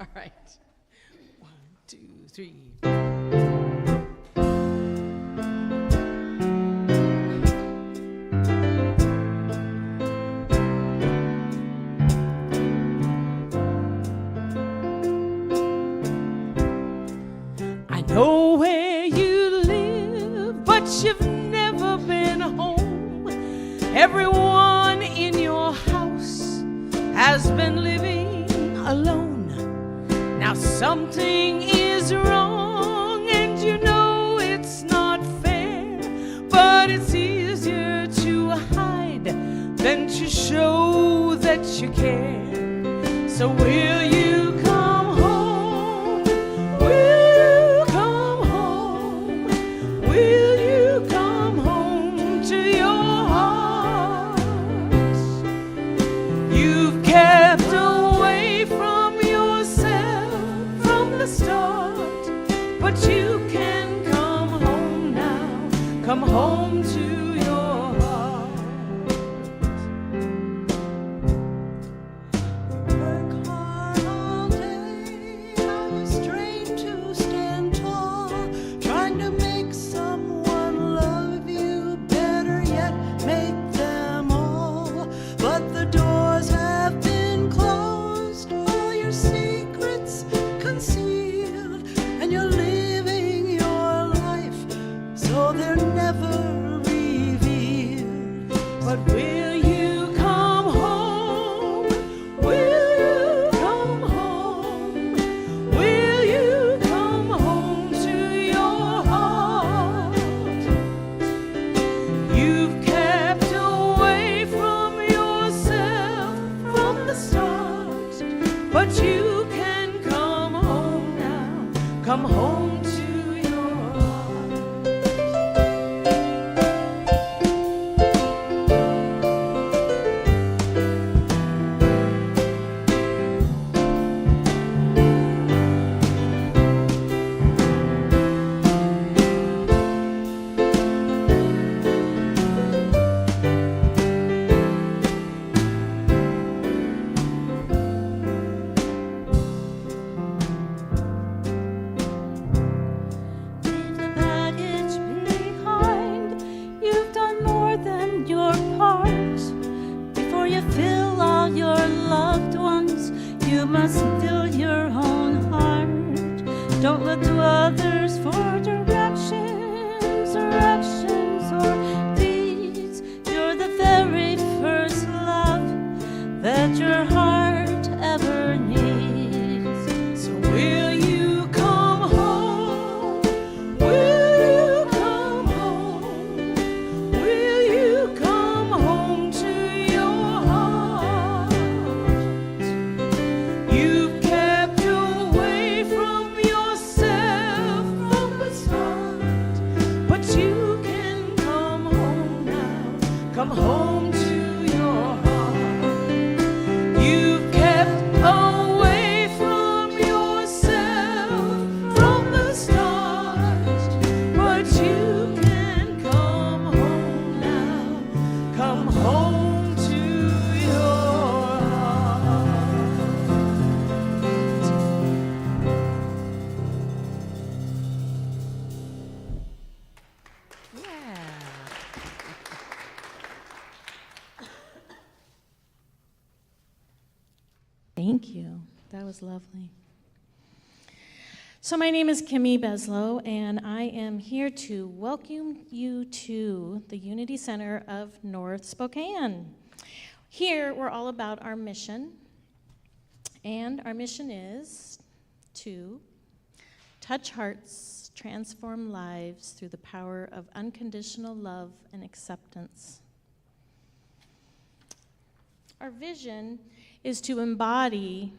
All right. 1, 2, 3. I know where you live, but you've never been home. Everyone in your house has been living alone. Now something is wrong and you know it's not fair, but it's easier to hide than to show that you care. So will you come home? Will you come home? Will you come home to your heart? You've kept away from yourself from the start, but you can come home now. Come home to your heart. Work hard all day, how you strain to stand tall, trying to make someone love you better, yet make them all. But the doors have been closed, all your secrets concealed, and you're living your life so they're never revealed. But will you come home? Will you come home? Will you come home to your heart? You've kept away from yourself from the start, but you can come home now. Come home to your heart. Leave the baggage behind. You've done more than your part. Before you fill all your loved ones, you must fill your own heart. Don't look to others for directions or actions or deeds. You're the very first love that your heart ever needs. So will you come home? Will you come home? Will you come home to your heart? You've kept away from yourself from the start, but you can come home now. Come home to your heart. You've kept away from yourself from the start, but you can come home now. Come home to your heart. Yeah. Thank you. That was lovely. So my name is Kimmy Beslow, and I am here to welcome you to the Unity Center of North Spokane. Here, we're all about our mission, and our mission is to touch hearts, transform lives through the power of unconditional love and acceptance. Our vision is to embody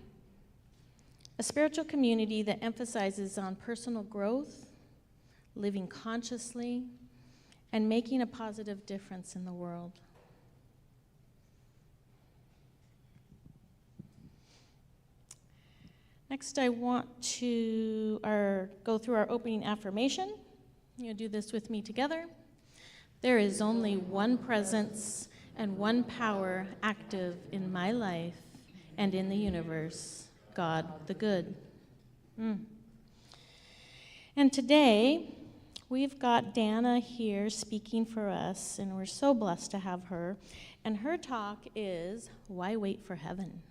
a spiritual community that emphasizes on personal growth, living consciously, and making a positive difference in the world. Next, I want to go through our opening affirmation. You'll do this with me together. There is only one presence and one power active in my life and in the universe. God the good. And today, we've got Danna here speaking for us, and we're so blessed to have her. And her talk is, Why Wait for Heaven?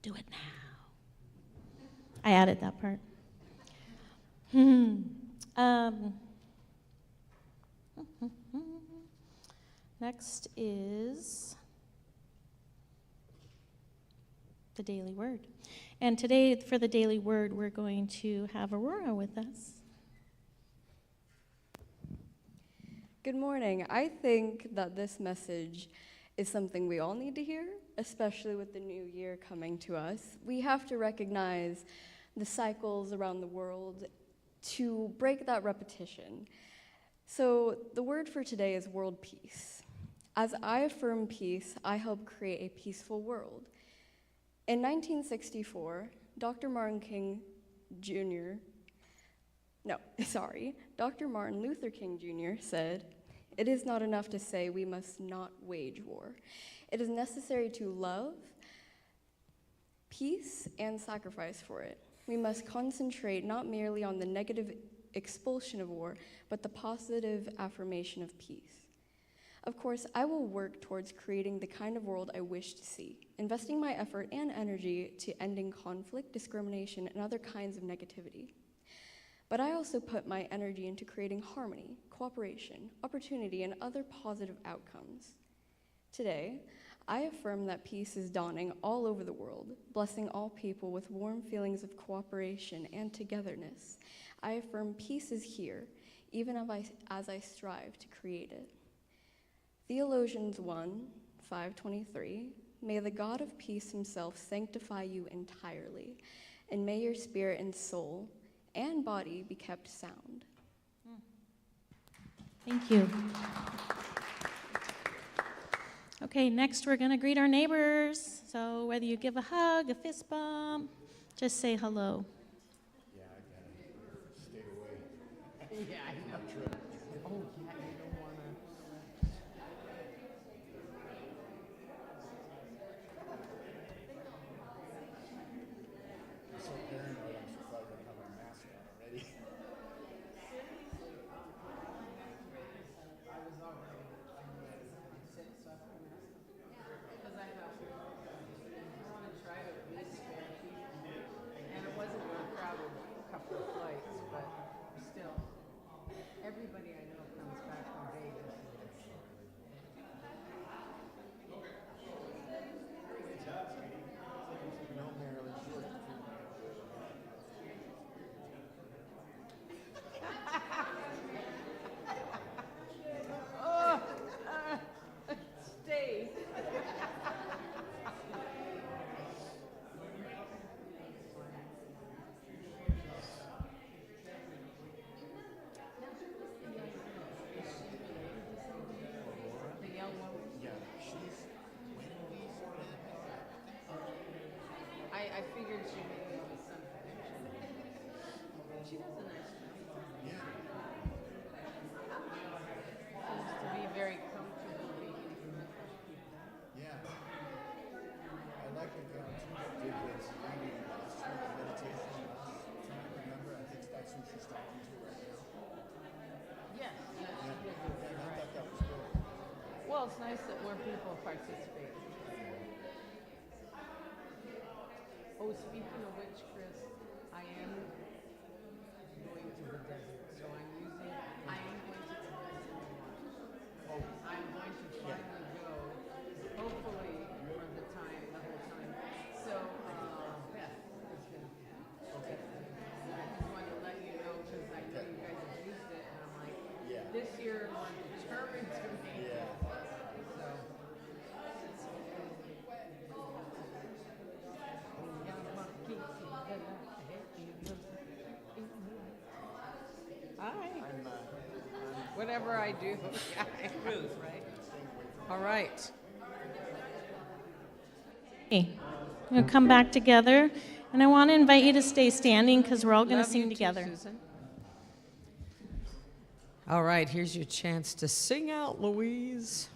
Do it now. I added that part. Next is the Daily Word. And today, for the Daily Word, we're going to have Aurora with us. Good morning. I think that this message is something we all need to hear, especially with the new year coming to us. We have to recognize the cycles around the world to break that repetition. So the word for today is world peace. As I affirm peace, I help create a peaceful world. In 1964, Dr. Martin Luther King Jr. said, "It is not enough to say we must not wage war. It is necessary to love peace and sacrifice for it. We must concentrate not merely on the negative expulsion of war, but the positive affirmation of peace. Of course, I will work towards creating the kind of world I wish to see, investing my effort and energy to ending conflict, discrimination, and other kinds of negativity. But I also put my energy into creating harmony, cooperation, opportunity, and other positive outcomes. Today, I affirm that peace is dawning all over the world, blessing all people with warm feelings of cooperation and togetherness. I affirm peace is here, even as I strive to create it." Theologians 1:523, "May the God of peace himself sanctify you entirely, and may your spirit and soul and body be kept sound." Thank you. Okay, next we're going to greet our neighbors. So whether you give a hug, a fist bump, just say hello. Yeah, I gotta stay away. Yeah, I know. Oh, yeah, you don't wanna. I'm so paranoid, I'm so glad I don't have my mask on already. I was already sick, so I put a mask on. Because I thought, I want to try to at least spare people. And it wasn't a crowded couple of flights, but still, everybody I know comes back from Vegas. No, Marilyn, stay. The young woman? Yeah, she's Wendy's. I figured she may be with some connection. She does a nice job. Yeah. Seems to be very comfortable being in front of people. Yeah. I like the girl too that did this reading last week, meditation last time, remember? I think that's who she's talking to right now. Yes. Yeah, I thought that was good. Well, it's nice that more people participate. Oh, speaking of which, Chris, I am going to the desert, so I am going to the desert. Oh, I'm going to finally go, hopefully for the whole time. So, Beth is going to. Okay. I just wanted to let you know because I know you guys have used it, and I'm like, this year I'm determined to make it. So. Hi. Whatever I do, right? All right. Hey, we're going to come back together. And I want to invite you to stay standing because we're all going to Love sing you too, together. Susan. All right, here's your chance to sing out, Louise.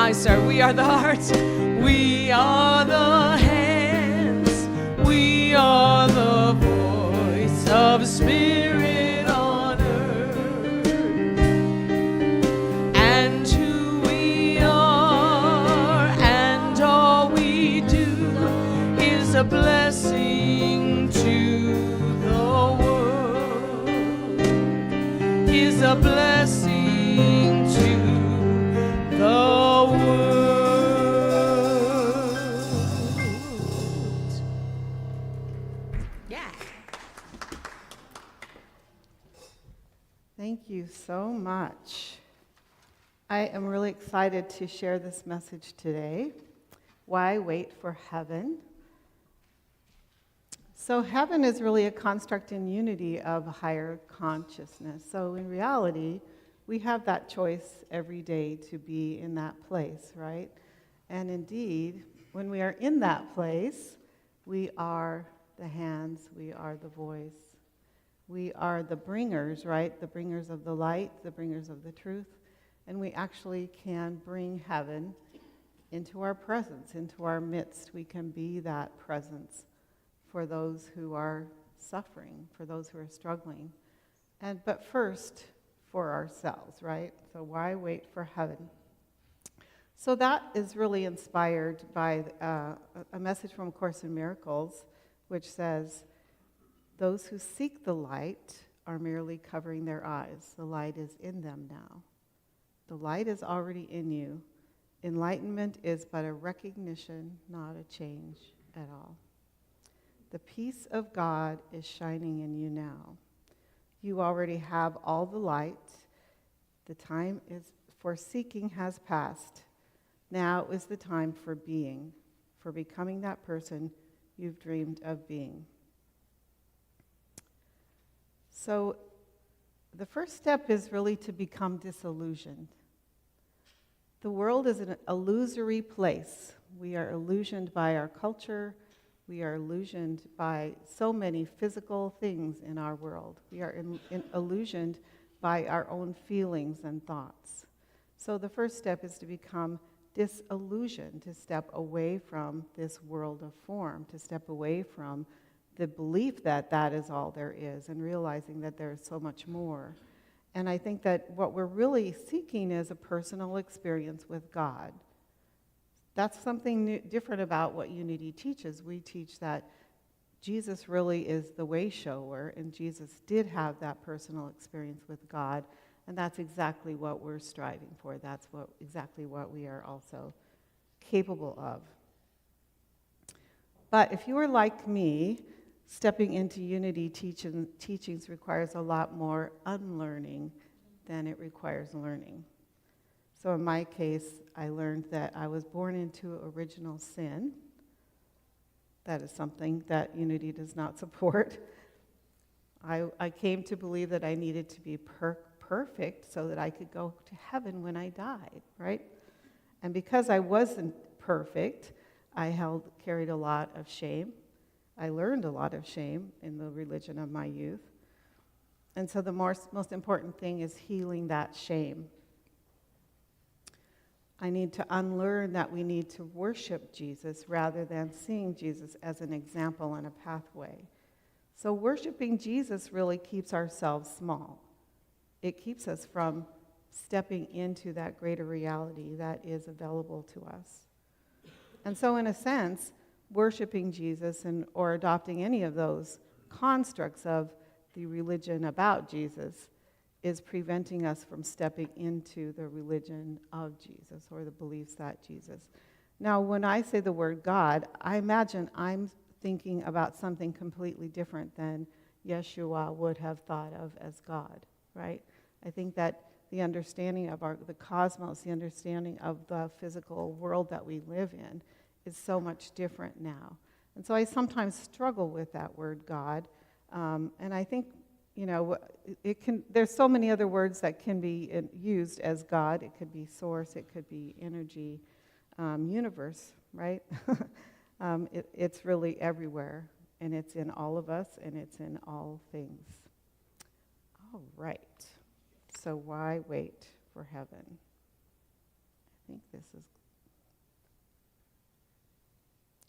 eyes, sir. We are the hearts. We are the hands. We are the voice of Spirit on earth. And who we are and all we do is a blessing to the world. Is a blessing to the world. Yeah. Thank you so much. I am really excited to share this message today. Why wait for heaven? So heaven is really a construct in unity of higher consciousness. So in reality, we have that choice every day to be in that place, right? And indeed, when we are in that place, we are the hands, we are the voice. We are the bringers, right? The bringers of the light, the bringers of the truth. And we actually can bring heaven into our presence, into our midst. We can be that presence for those who are suffering, for those who are struggling. But first, for ourselves, right? So why wait for heaven? So that is really inspired by a message from A Course in Miracles, which says, those who seek the light are merely covering their eyes. The light is in them now. The light is already in you. Enlightenment is but a recognition, not a change at all. The peace of God is shining in you now. You already have all the light. The time for seeking has passed. Now is the time for being, for becoming that person you've dreamed of being. So the first step is really to become disillusioned. The world is an illusory place. We are illusioned by our culture. We are illusioned by so many physical things in our world. We are illusioned by our own feelings and thoughts. So the first step is to become disillusioned, to step away from this world of form, to step away from the belief that that is all there is, and realizing that there is so much more. And I think that what we're really seeking is a personal experience with God. That's something different about what Unity teaches. We teach that Jesus really is the way shower, and Jesus did have that personal experience with God, and that's exactly what we're striving for. That's exactly what we are also capable of. But if you are like me, stepping into Unity teachings requires a lot more unlearning than it requires learning. So in my case, I learned that I was born into original sin. That is something that Unity does not support. I came to believe that I needed to be perfect so that I could go to heaven when I died, right? And because I wasn't perfect, I carried a lot of shame. I learned a lot of shame in the religion of my youth. And so the most important thing is healing that shame. I need to unlearn that we need to worship Jesus rather than seeing Jesus as an example and a pathway. So worshiping Jesus really keeps ourselves small. It keeps us from stepping into that greater reality that is available to us. And so in a sense, worshiping Jesus or adopting any of those constructs of the religion about Jesus is preventing us from stepping into the religion of Jesus or the beliefs that Jesus. Now, when I say the word God, I imagine I'm thinking about something completely different than Yeshua would have thought of as God, right? I think that the understanding of the cosmos, the understanding of the physical world that we live in is so much different now. And so I sometimes struggle with that word God. And I think, there's so many other words that can be used as God. It could be source, it could be energy, universe, right? It's really everywhere, and it's in all of us, and it's in all things. All right. So why wait for heaven? I think this is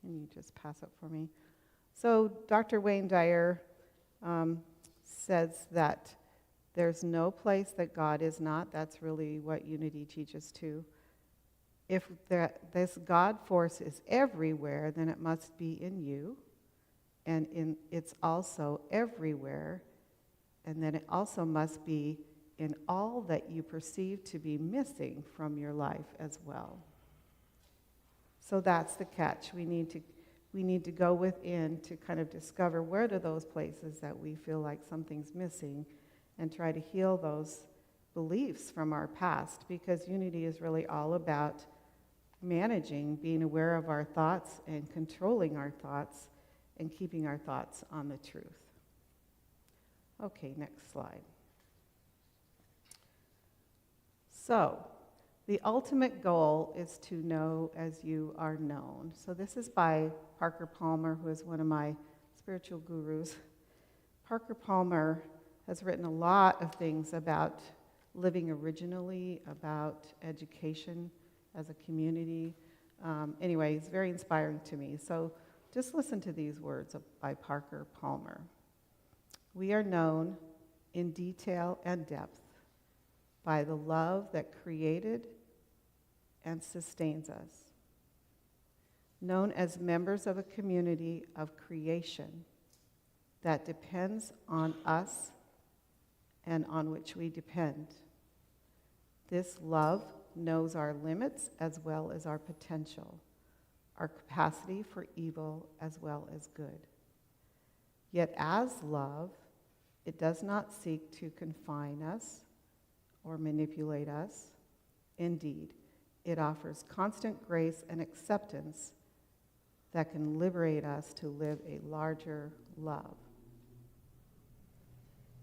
Can you just pass it for me? So Dr. Wayne Dyer says that there's no place that God is not. That's really what unity teaches too. If this God force is everywhere, then it must be in you, and it's also everywhere, and then it also must be in all that you perceive to be missing from your life as well. So that's the catch. We need to go within to kind of discover where are those places that we feel like something's missing and try to heal those beliefs from our past, because unity is really all about managing, being aware of our thoughts and controlling our thoughts and keeping our thoughts on the truth. Okay, next slide. So, the ultimate goal is to know as you are known. So this is by Parker Palmer, who is one of my spiritual gurus. Parker Palmer has written a lot of things about living originally, about education as a community. Anyway, it's very inspiring to me. So just listen to these words by Parker Palmer. We are known in detail and depth by the love that created and sustains us. Known as members of a community of creation that depends on us and on which we depend. This love knows our limits as well as our potential, our capacity for evil as well as good. Yet as love, it does not seek to confine us or manipulate us. Indeed, it offers constant grace and acceptance that can liberate us to live a larger love.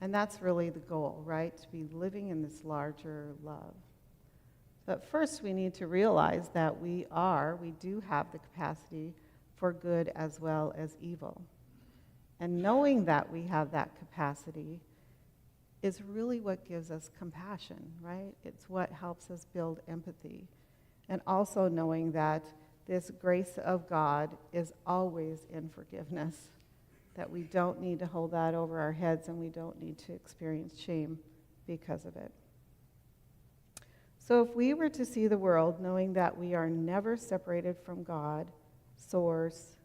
And that's really the goal, right? To be living in this larger love. But first we need to realize that we do have the capacity for good as well as evil. And knowing that we have that capacity is really what gives us compassion, right? It's what helps us build empathy. And also knowing that this grace of God is always in forgiveness, that we don't need to hold that over our heads and we don't need to experience shame because of it. So if we were to see the world knowing that we are never separated from God, source,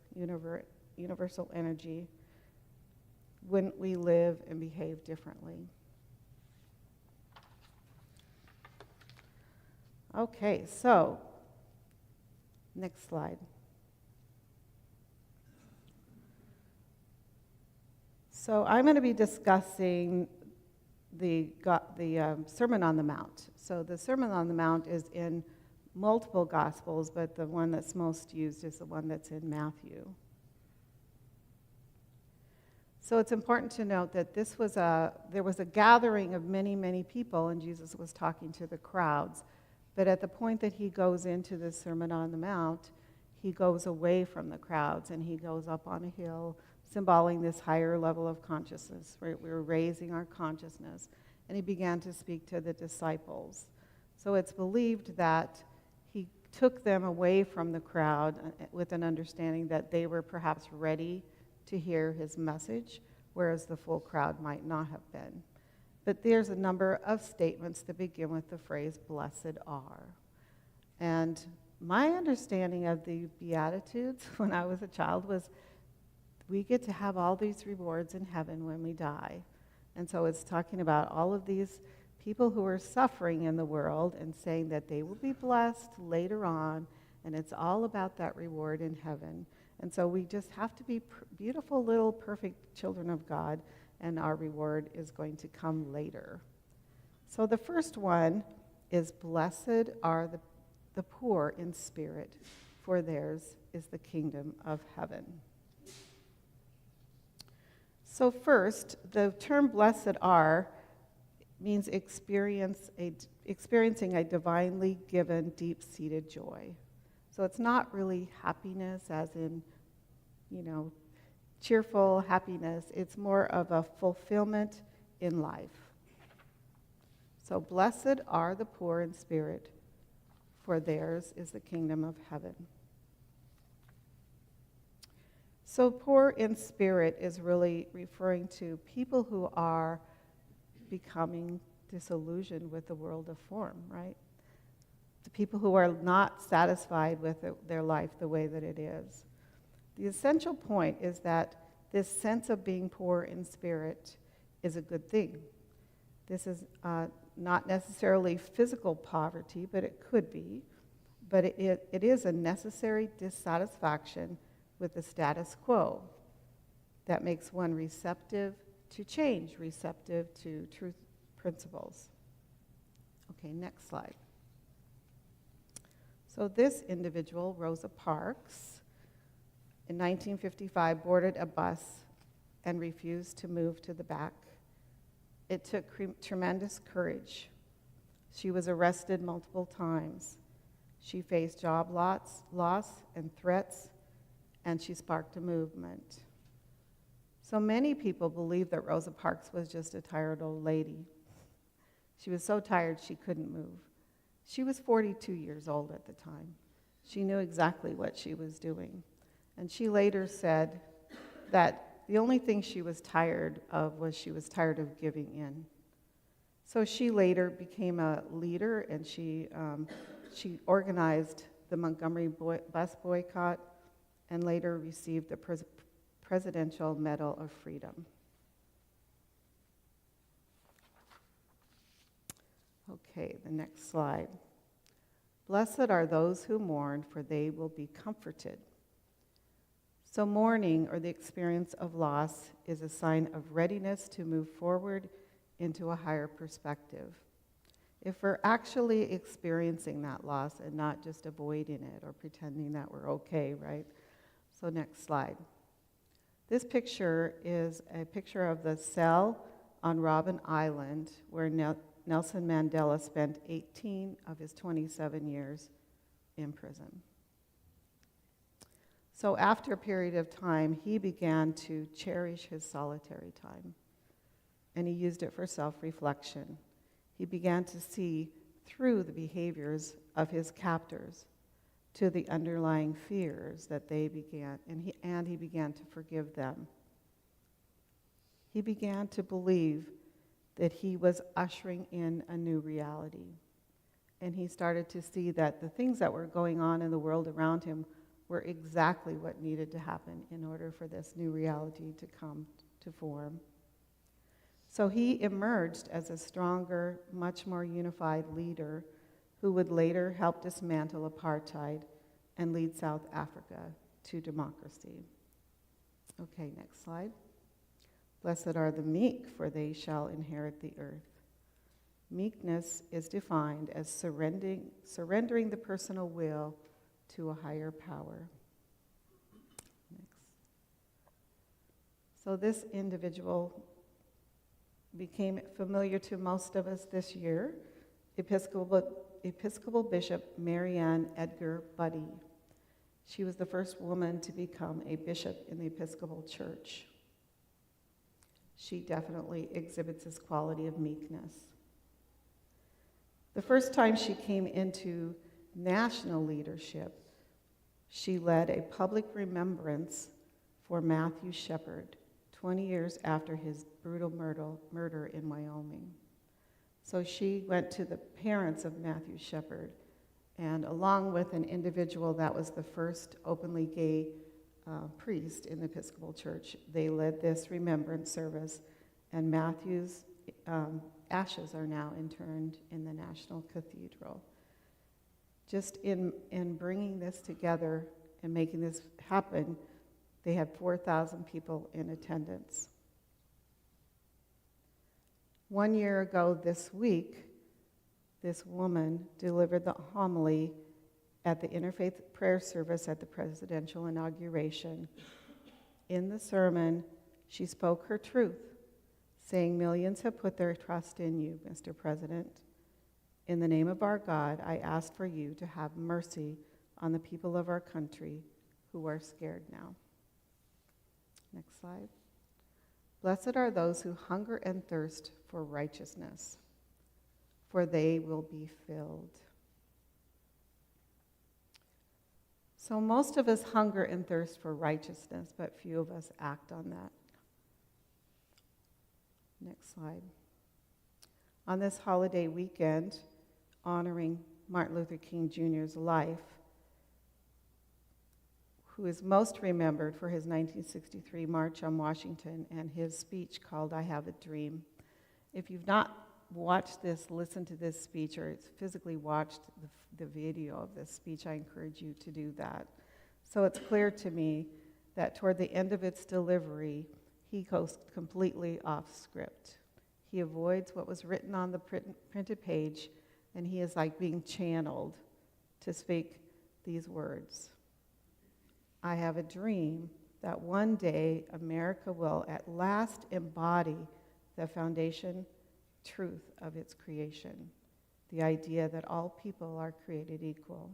universal energy, wouldn't we live and behave differently? Okay, so next slide. So I'm going to be discussing the Sermon on the Mount. So the Sermon on the Mount is in multiple Gospels, but the one that's most used is the one that's in Matthew. So it's important to note that there was a gathering of many, many people, and Jesus was talking to the crowds. But at the point that he goes into the Sermon on the Mount, he goes away from the crowds and he goes up on a hill, symboling this higher level of consciousness. We're raising our consciousness. And he began to speak to the disciples. So it's believed that he took them away from the crowd with an understanding that they were perhaps ready to hear his message, whereas the full crowd might not have been. But there's a number of statements that begin with the phrase, blessed are. And my understanding of the Beatitudes when I was a child was we get to have all these rewards in heaven when we die. And so it's talking about all of these people who are suffering in the world and saying that they will be blessed later on, and it's all about that reward in heaven. And so we just have to be beautiful little perfect children of God, and our reward is going to come later. So the first one is, blessed are the poor in spirit, for theirs is the kingdom of heaven. So first, the term blessed are means experiencing a divinely given, deep-seated joy. So it's not really happiness as in, cheerful happiness. It's more of a fulfillment in life. So blessed are the poor in spirit, for theirs is the kingdom of heaven. So poor in spirit is really referring to people who are becoming disillusioned with the world of form, right? The people who are not satisfied with their life the way that it is. The essential point is that this sense of being poor in spirit is a good thing. This is not necessarily physical poverty, but it could be. But it is a necessary dissatisfaction with the status quo that makes one receptive to change, receptive to truth principles. Okay, next slide. So this individual, Rosa Parks, in 1955 boarded a bus and refused to move to the back. It took tremendous courage. She was arrested multiple times. She faced job loss and threats, and she sparked a movement. So many people believe that Rosa Parks was just a tired old lady. She was so tired she couldn't move. She was 42 years old at the time. She knew exactly what she was doing. And she later said that the only thing she was tired of was she was tired of giving in. So she later became a leader, and she organized the Montgomery bus boycott and later received the Presidential Medal of Freedom. Okay, the next slide. Blessed are those who mourn, for they will be comforted. So mourning, or the experience of loss, is a sign of readiness to move forward into a higher perspective. If we're actually experiencing that loss and not just avoiding it or pretending that we're okay, right? So next slide. This picture is a picture of the cell on Robben Island where Nelson Mandela spent 18 of his 27 years in prison. So after a period of time, he began to cherish his solitary time, and he used it for self-reflection. He began to see through the behaviors of his captors to the underlying fears that they began, and he began to forgive them. He began to believe that he was ushering in a new reality. And he started to see that the things that were going on in the world around him were exactly what needed to happen in order for this new reality to come to form. So he emerged as a stronger, much more unified leader who would later help dismantle apartheid and lead South Africa to democracy. Okay, next slide. Blessed are the meek, for they shall inherit the earth. Meekness is defined as surrendering the personal will to a higher power. Next. So this individual became familiar to most of us this year, Episcopal Bishop Marianne Edgar Buddy. She was the first woman to become a bishop in the Episcopal Church. She definitely exhibits this quality of meekness. The first time she came into national leadership, she led a public remembrance for Matthew Shepard 20 years after his brutal murder in Wyoming. So she went to the parents of Matthew Shepard, and along with an individual that was the first openly gay priest in the Episcopal Church, they led this remembrance service, and Matthew's ashes are now interned in the National Cathedral. Just in bringing this together and making this happen, they had 4,000 people in attendance. 1 year ago this week, this woman delivered the homily at the interfaith prayer service at the presidential inauguration. In the sermon, she spoke her truth, saying, "Millions have put their trust in you, Mr. President. In the name of our God, I ask for you to have mercy on the people of our country who are scared now." Next slide. Blessed are those who hunger and thirst for righteousness, for they will be filled. So most of us hunger and thirst for righteousness, but few of us act on that. Next slide. On this holiday weekend, honoring Martin Luther King Jr.'s life, who is most remembered for his 1963 March on Washington and his speech called I Have a Dream. If you've not watched this, listened to this speech, or physically watched the video of this speech, I encourage you to do that. So it's clear to me that toward the end of its delivery, he goes completely off script. He avoids what was written on the printed page, and he is like being channeled to speak these words. I have a dream that one day America will at last embody the foundation truth of its creation, the idea that all people are created equal.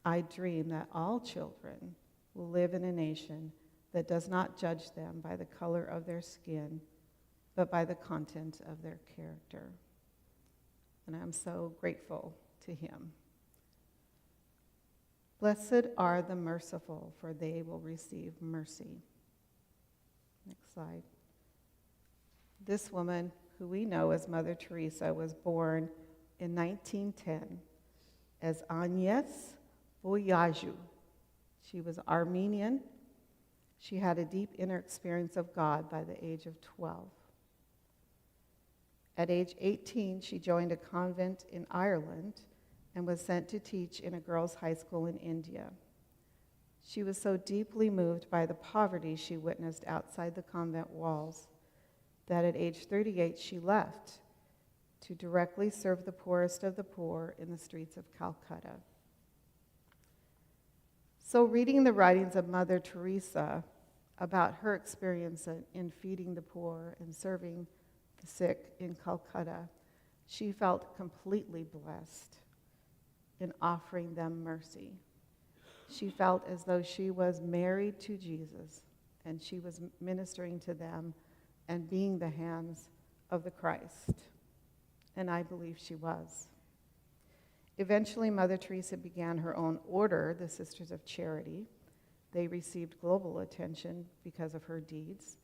I dream that all children will live in a nation that does not judge them by the color of their skin, but by the content of their character. And I'm so grateful to him. Blessed are the merciful, for they will receive mercy. Next slide. This woman, who we know as Mother Teresa, was born in 1910 as Agnes Voyageu. She was Armenian. She had a deep inner experience of God by the age of 12. At age 18, she joined a convent in Ireland and was sent to teach in a girls' high school in India. She was so deeply moved by the poverty she witnessed outside the convent walls that at age 38 she left to directly serve the poorest of the poor in the streets of Calcutta. So reading the writings of Mother Teresa about her experience in feeding the poor and serving the sick in Calcutta, she felt completely blessed in offering them mercy. She felt as though she was married to Jesus and she was ministering to them and being the hands of the Christ. And I believe she was. Eventually, Mother Teresa began her own order, the Sisters of Charity. They received global attention because of her deeds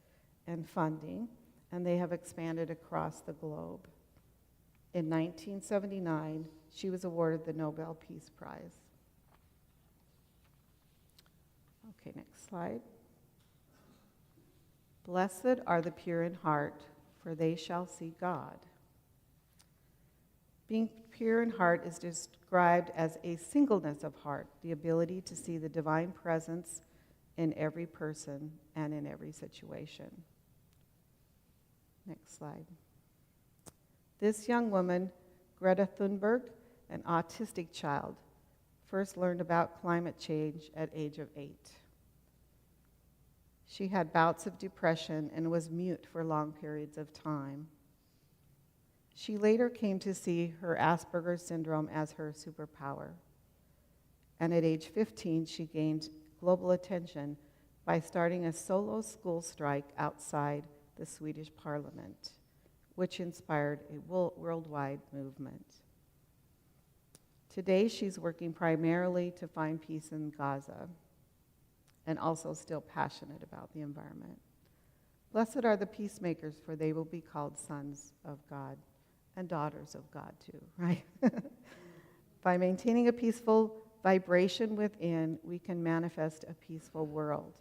and funding, and they have expanded across the globe. In 1979, she was awarded the Nobel Peace Prize. Okay, next slide. Blessed are the pure in heart, for they shall see God. Being pure in heart is described as a singleness of heart, the ability to see the divine presence in every person and in every situation. Next slide. This young woman, Greta Thunberg, an autistic child, first learned about climate change at age of 8. She had bouts of depression and was mute for long periods of time. She later came to see her Asperger's syndrome as her superpower. And at age 15, she gained global attention by starting a solo school strike outside the Swedish parliament, which inspired a worldwide movement. Today, she's working primarily to find peace in Gaza and also still passionate about the environment. Blessed are the peacemakers, for they will be called sons of God and daughters of God too, right? By maintaining a peaceful vibration within, we can manifest a peaceful world.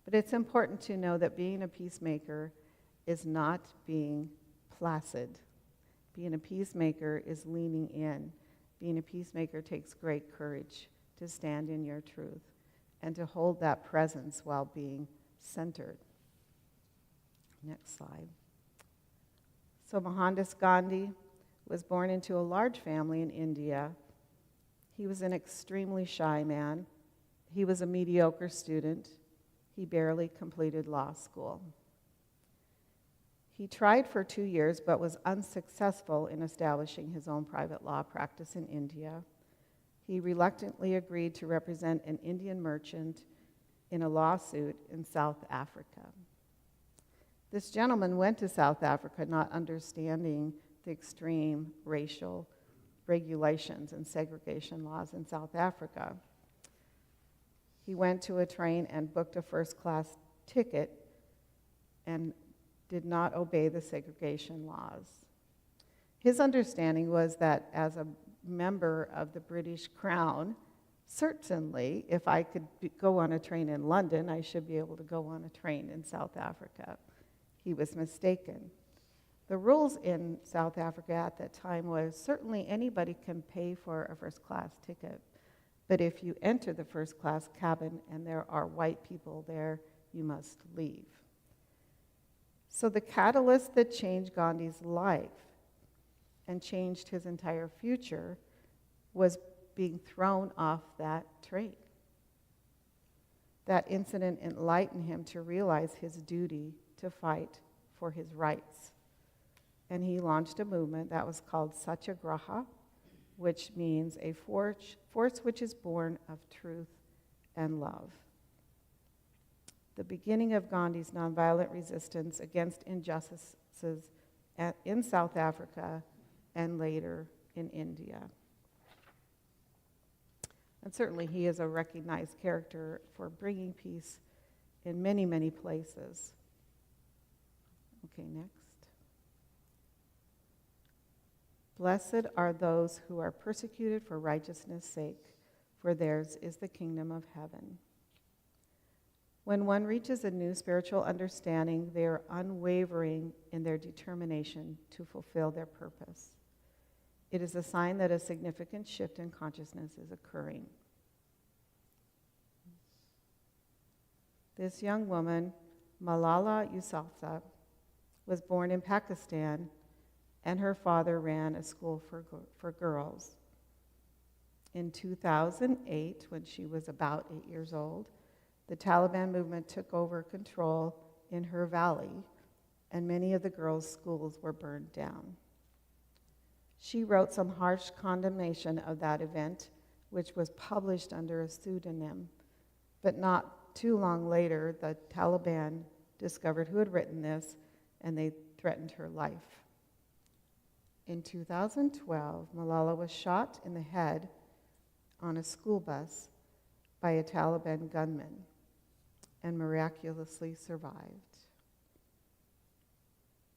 But it's important to know that being a peacemaker is not being placid. Being a peacemaker is leaning in. Being a peacemaker takes great courage to stand in your truth and to hold that presence while being centered. Next slide. So Mohandas Gandhi was born into a large family in India. He was an extremely shy man. He was a mediocre student. He barely completed law school. He tried for 2 years but was unsuccessful in establishing his own private law practice in India. He reluctantly agreed to represent an Indian merchant in a lawsuit in South Africa. This gentleman went to South Africa not understanding the extreme racial regulations and segregation laws in South Africa. He went to a train and booked a first-class ticket and did not obey the segregation laws. His understanding was that as a member of the British Crown, certainly if I could go on a train in London, I should be able to go on a train in South Africa. He was mistaken. The rules in South Africa at that time was certainly anybody can pay for a first-class ticket, but if you enter the first-class cabin and there are white people there, you must leave. So the catalyst that changed Gandhi's life and changed his entire future was being thrown off that train. That incident enlightened him to realize his duty to fight for his rights. And he launched a movement that was called Satyagraha, which means a force which is born of truth and love. The beginning of Gandhi's nonviolent resistance against injustices in South Africa and later in India. And certainly he is a recognized character for bringing peace in many, many places. Okay, next. Blessed are those who are persecuted for righteousness' sake, for theirs is the kingdom of heaven. When one reaches a new spiritual understanding, they are unwavering in their determination to fulfill their purpose. It is a sign that a significant shift in consciousness is occurring. This young woman, Malala Yousafzai, was born in Pakistan, and her father ran a school for girls. In 2008, when she was about 8 years old, the Taliban movement took over control in her valley, and many of the girls' schools were burned down. She wrote some harsh condemnation of that event, which was published under a pseudonym. But not too long later, the Taliban discovered who had written this, and they threatened her life. In 2012, Malala was shot in the head on a school bus by a Taliban gunman and miraculously survived.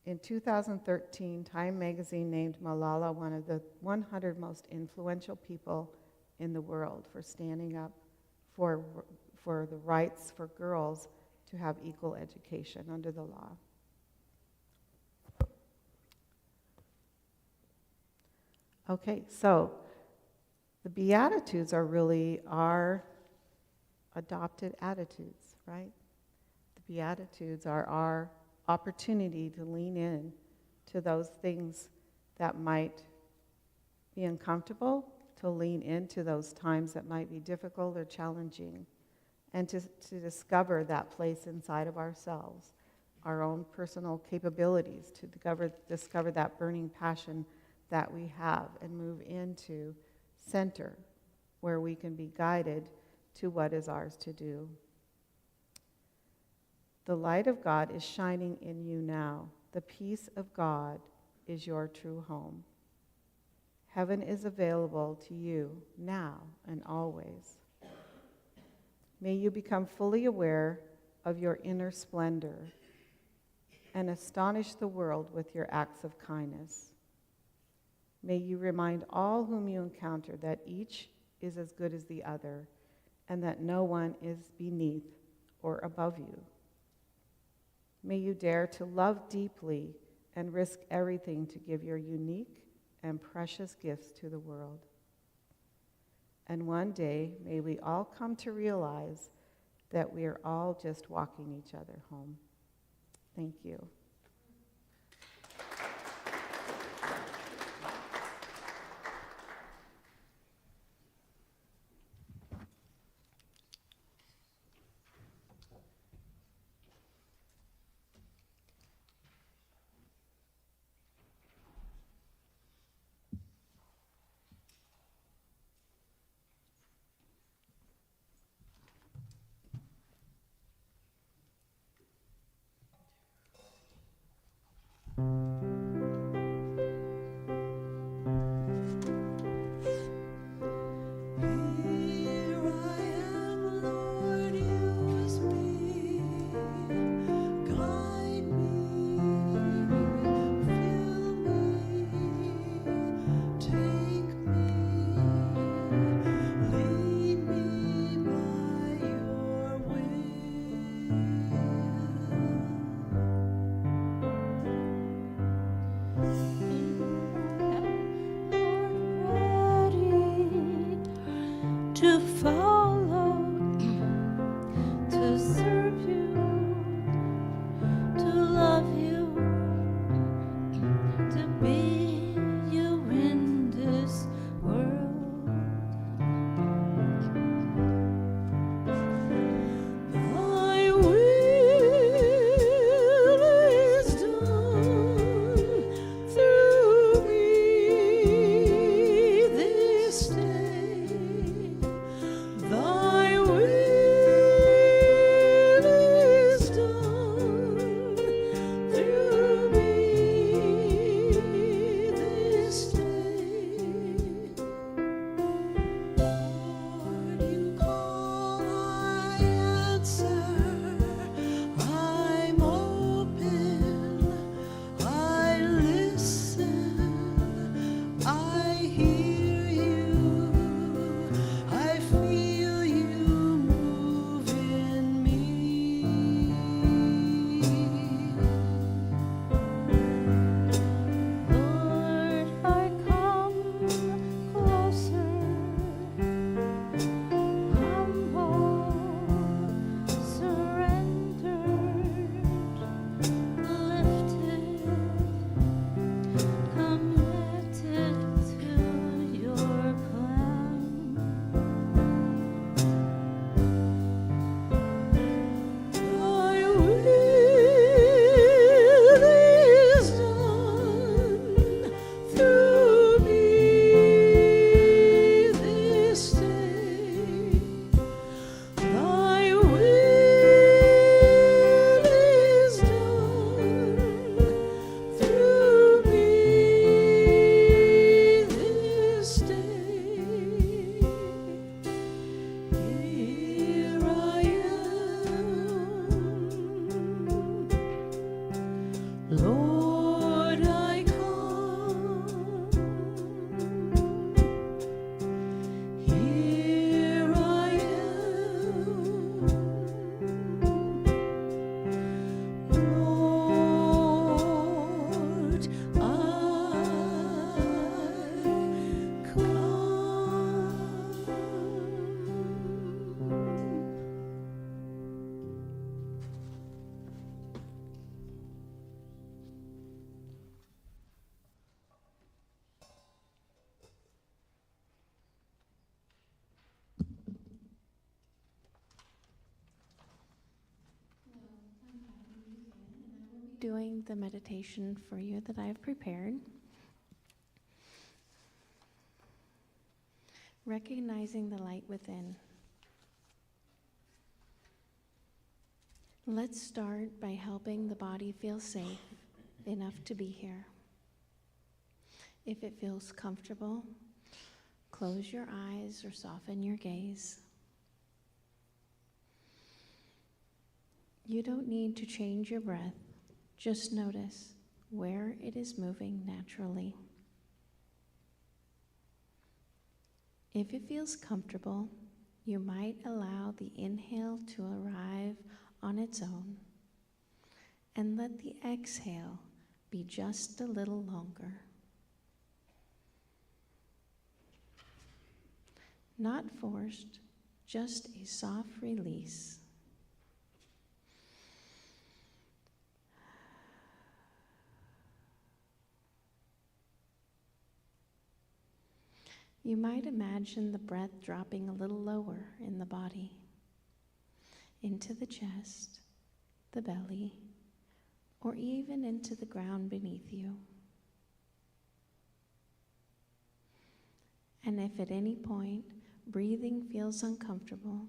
In 2013, Time magazine named Malala one of the 100 most influential people in the world for standing up for the rights for girls to have equal education under the law. Okay, so the Beatitudes are really our adopted attitudes, right? The Beatitudes are our opportunity to lean in to those things that might be uncomfortable, to lean into those times that might be difficult or challenging, and to discover that place inside of ourselves, our own personal capabilities, to discover that burning passion that we have and move into center where we can be guided to what is ours to do. The light of God is shining in you now. The peace of God is your true home. Heaven is available to you now and always. May you become fully aware of your inner splendor and astonish the world with your acts of kindness. May you remind all whom you encounter that each is as good as the other, and that no one is beneath or above you. May you dare to love deeply and risk everything to give your unique and precious gifts to the world. And one day, may we all come to realize that we are all just walking each other home. Thank you. doing the meditation for you that I have prepared, recognizing the light within. Let's start by helping the body feel safe enough to be here. If it feels comfortable, close your eyes or soften your gaze. You don't need to change your breath, just notice where it is moving naturally. If it feels comfortable, you might allow the inhale to arrive on its own, and let the exhale be just a little longer. Not forced, just a soft release. You might imagine the breath dropping a little lower in the body, into the chest, the belly, or even into the ground beneath you. And if at any point breathing feels uncomfortable,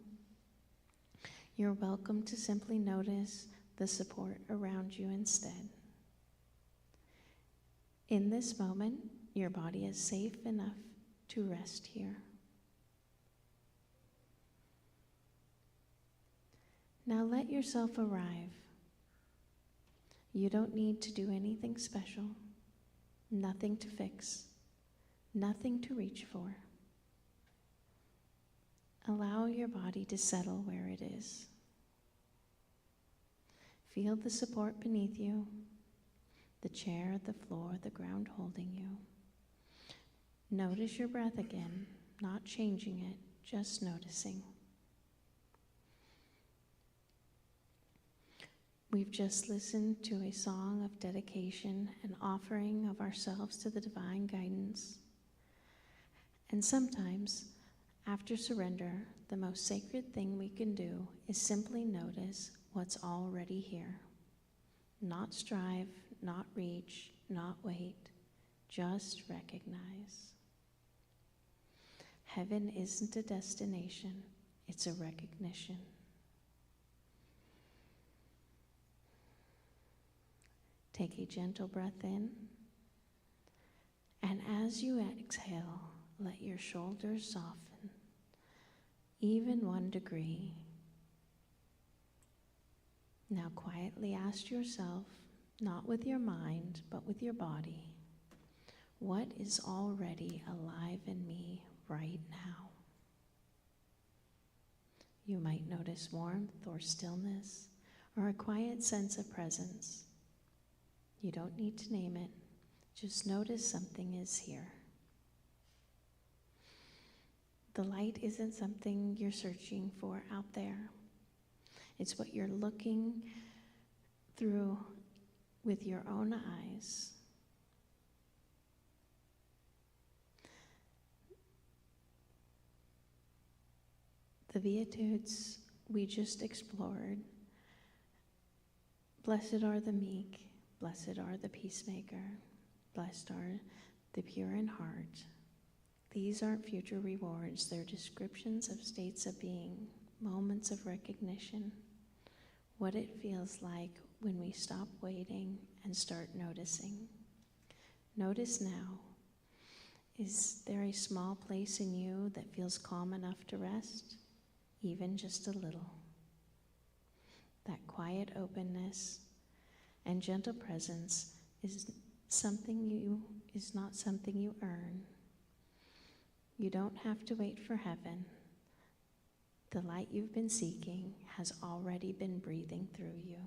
you're welcome to simply notice the support around you instead. In this moment, your body is safe enough to rest here. Now let yourself arrive. You don't need to do anything special, nothing to fix, nothing to reach for. Allow your body to settle where it is. Feel the support beneath you, the chair, the floor, the ground holding you. Notice your breath again, not changing it, just noticing. We've just listened to a song of dedication and offering of ourselves to the divine guidance. And sometimes, after surrender, the most sacred thing we can do is simply notice what's already here. Not strive, not reach, not wait, just recognize. Heaven isn't a destination, it's a recognition. Take a gentle breath in, and as you exhale, let your shoulders soften, even 1 degree. Now quietly ask yourself, not with your mind, but with your body, what is already alive in me right now? You might notice warmth or stillness or a quiet sense of presence. You don't need to name it, just notice something is here. The light isn't something you're searching for out there. It's what you're looking through with your own eyes. The Beatitudes we just explored. Blessed are the meek, blessed are the peacemaker, blessed are the pure in heart. These aren't future rewards, they're descriptions of states of being, moments of recognition, what it feels like when we stop waiting and start noticing. Notice now. Is there a small place in you that feels calm enough to rest? Even just a little. That quiet openness and gentle presence is not something you earn. You don't have to wait for heaven. The light you've been seeking has already been breathing through you.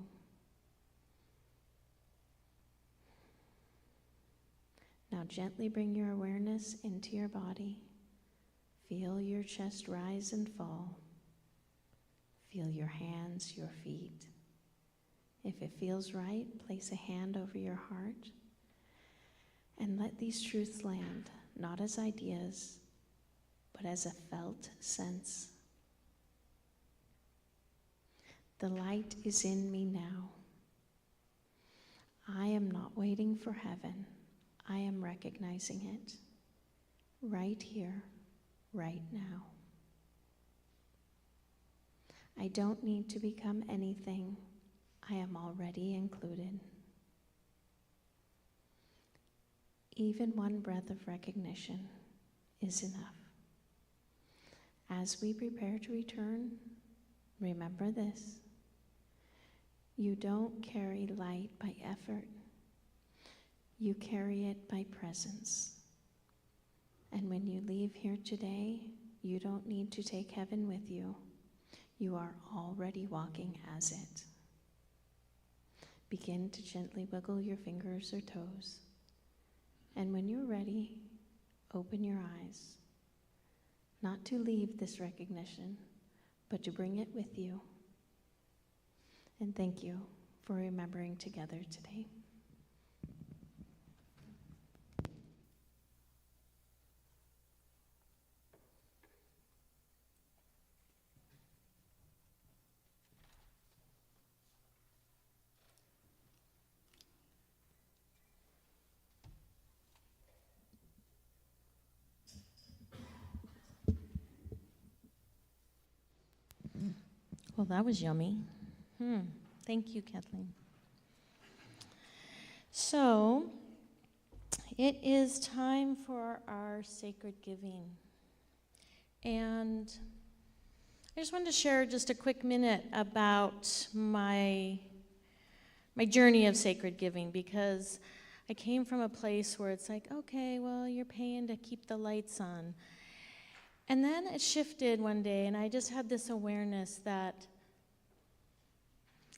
Now gently bring your awareness into your body. Feel your chest rise and fall. Feel your hands, your feet. If it feels right, place a hand over your heart and let these truths land, not as ideas, but as a felt sense. The light is in me now. I am not waiting for heaven. I am recognizing it right here, right now. I don't need to become anything. I am already included. Even one breath of recognition is enough. As we prepare to return, remember this. You don't carry light by effort. You carry it by presence. And when you leave here today, you don't need to take heaven with you. You are already walking as it. Begin to gently wiggle your fingers or toes. And when you're ready, open your eyes. Not to leave this recognition, but to bring it with you. And thank you for remembering together today. Well, that was yummy. Thank you, Kathleen. So, it is time for our sacred giving. And I just wanted to share just a quick minute about my journey of sacred giving, because I came from a place where it's like, okay, well, you're paying to keep the lights on. And then it shifted one day, and I just had this awareness that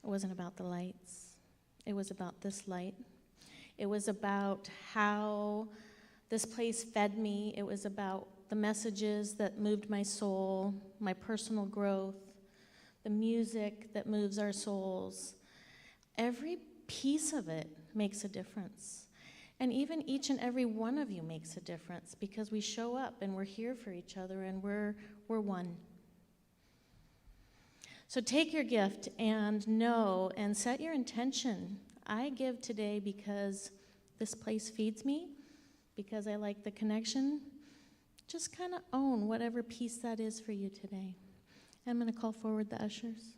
it wasn't about the lights. It was about this light. It was about how this place fed me. It was about the messages that moved my soul, my personal growth, the music that moves our souls. Every piece of it makes a difference. And even each and every one of you makes a difference, because we show up and we're here for each other and we're one. So take your gift and know and set your intention. I give today because this place feeds me, because I like the connection. Just kind of own whatever piece that is for you today. I'm going to call forward the ushers.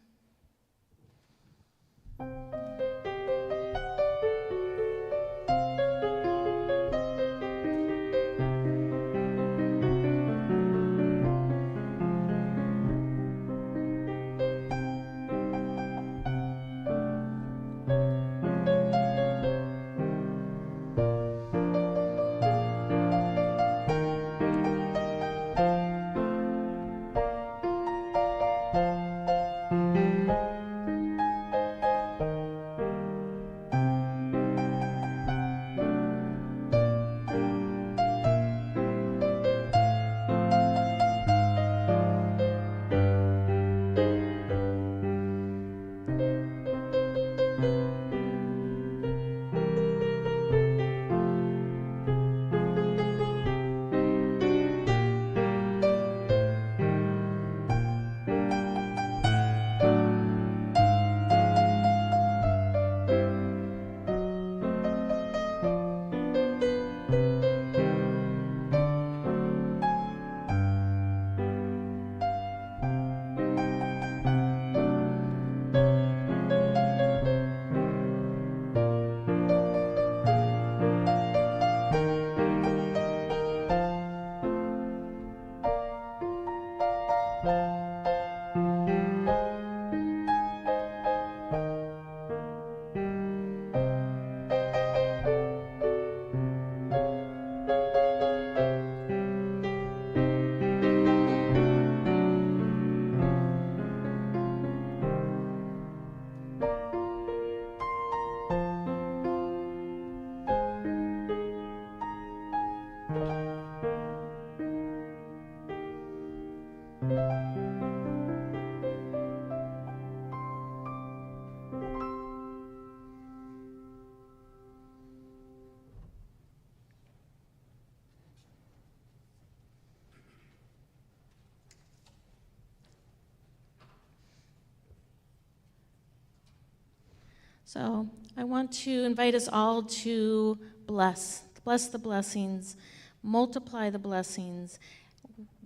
So I want to invite us all to bless the blessings, multiply the blessings.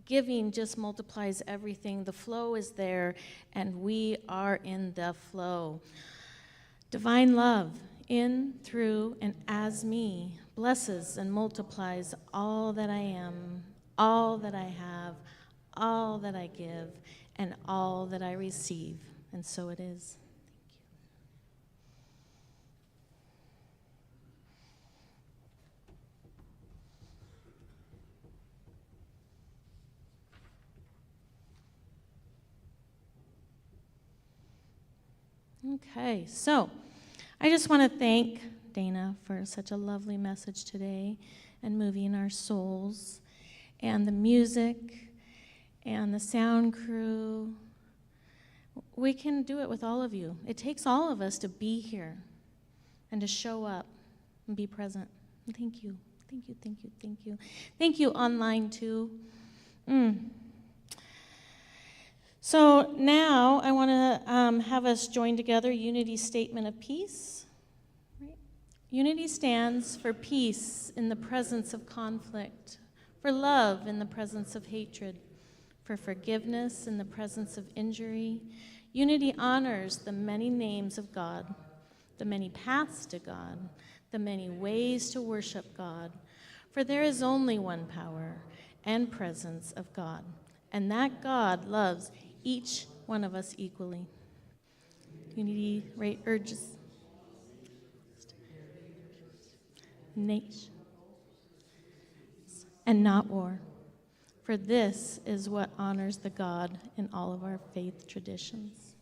Giving just multiplies everything. The flow is there, and we are in the flow. Divine love, in, through, and as me, blesses and multiplies all that I am, all that I have, all that I give, and all that I receive. And so it is. Okay, so I just want to thank Danna for such a lovely message today and moving our souls, and the music and the sound crew. We can do it with all of you. It takes all of us to be here and to show up and be present. Thank you, thank you, thank you, thank you. Thank you online too. So now I want to have us join together Unity's Statement of Peace. Right? Unity stands for peace in the presence of conflict, for love in the presence of hatred, for forgiveness in the presence of injury. Unity honors the many names of God, the many paths to God, the many ways to worship God, for there is only one power and presence of God, and that God loves each one of us equally. Unity urges nation and not war, for this is what honors the God in all of our faith traditions.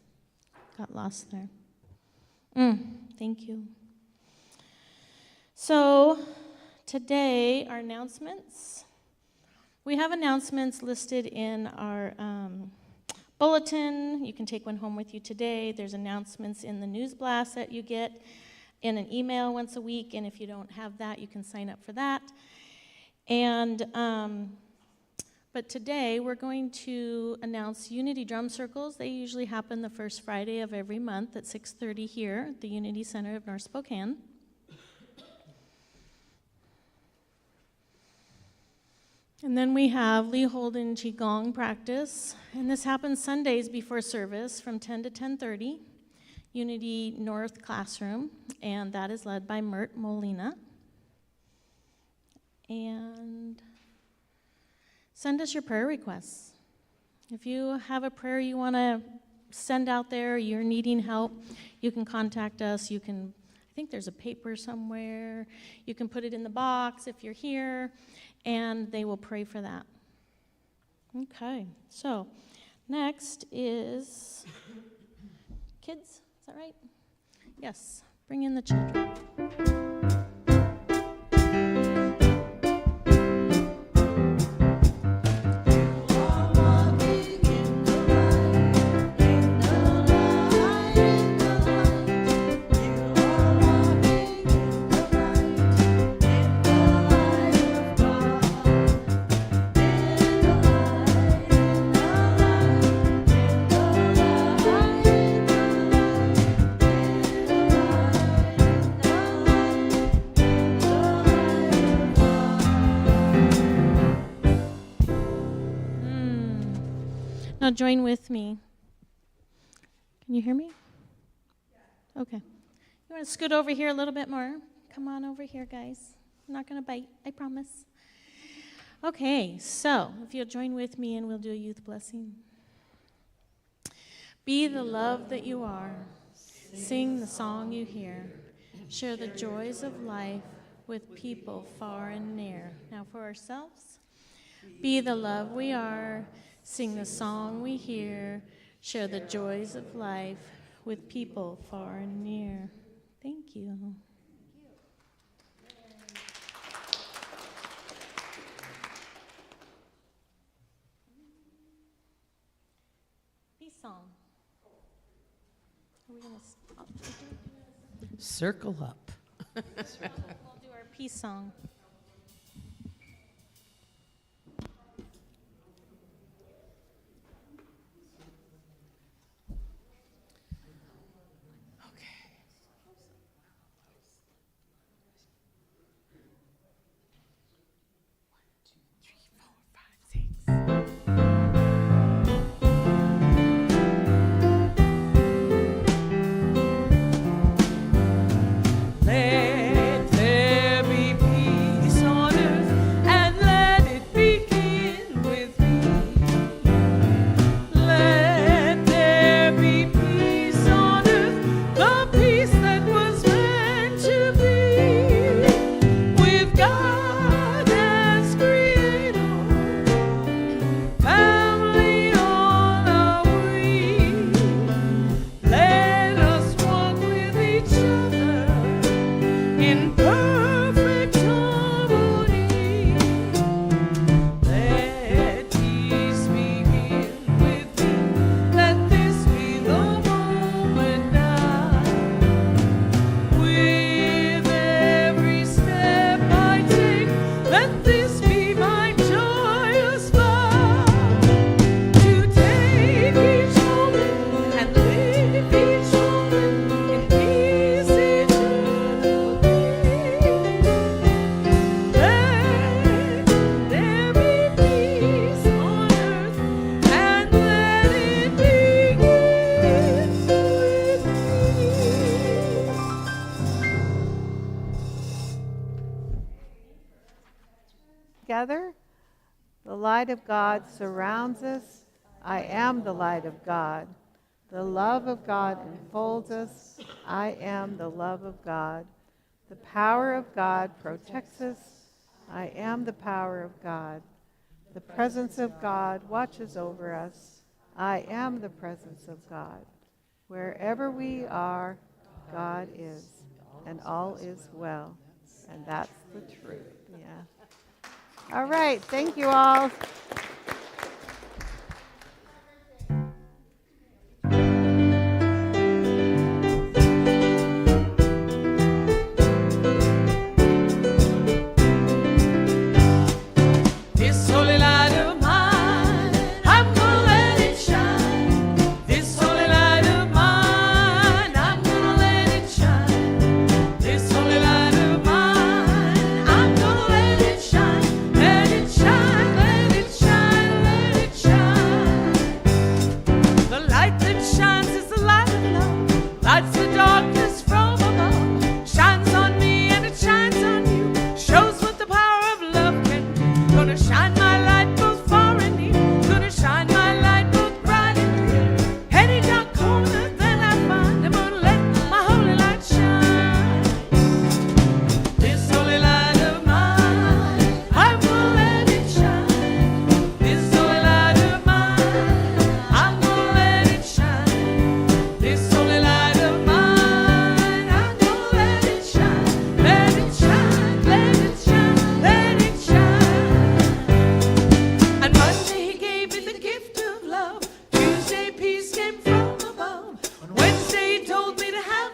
Got lost there. Thank you. So today, our announcements. We have announcements listed in our bulletin. You can take one home with you today. There's announcements in the news blast that you get in an email once a week, and if you don't have that, you can sign up for that. And but today we're going to announce Unity Drum Circles. They usually happen the first Friday of every month at 6:30 here at the Unity Center of North Spokane. And then we have Lee Holden Qigong practice, and this happens Sundays before service from 10 to 10:30, Unity North Classroom, and that is led by Mert Molina. And send us your prayer requests. If you have a prayer you want to send out there, you're needing help, you can contact us. You can, I think there's a paper somewhere. You can put it in the box if you're here, and they will pray for that. Okay, so next is kids, is that right? Yes, bring in the children. Now join with me. Can you hear me? Okay. You want to scoot over here a little bit more? Come on over here, guys. I'm not going to bite, I promise. Okay, so if you'll join with me and we'll do a youth blessing. Be the love that you are. Sing the song you hear. Share the joys of life with people far and near. Now for ourselves. Be the love we are. Sing the song we hear. Share the joys of life with people far and near. Thank you. Peace song. Are we going to stop? Circle up. We'll do our peace song. light of God surrounds us. I am the light of God. The love of God enfolds us. I am the love of God. The power of God protects us. I am the power of God. The presence of God watches over us. I am the presence of God. Wherever we are, God is, and all is well. And that's the truth. Yeah. All right. Thank you all. This holy light of mine, I'm gonna let it shine. This holy light of mine, I'm gonna let it shine. This holy light of mine, I'm gonna let it shine. Let it shine, let it shine, let it shine. The light that shines is the light of love, lights the darkness from above, shines on me and it shines on you, shows what the power of love can do. Gonna shine my light both far and near, gonna shine my light both bright and clear. Any dark corner that I find, I'm gonna let my holy light shine. This holy light of mine, I'm gonna let it shine. This holy light of mine, I'm gonna let it shine. This holy light of mine, I'm gonna let it shine. Let it shine, let it shine, let it shine. And Monday he gave me the gift of love. Tuesday peace came from above. On Wednesday he told me to have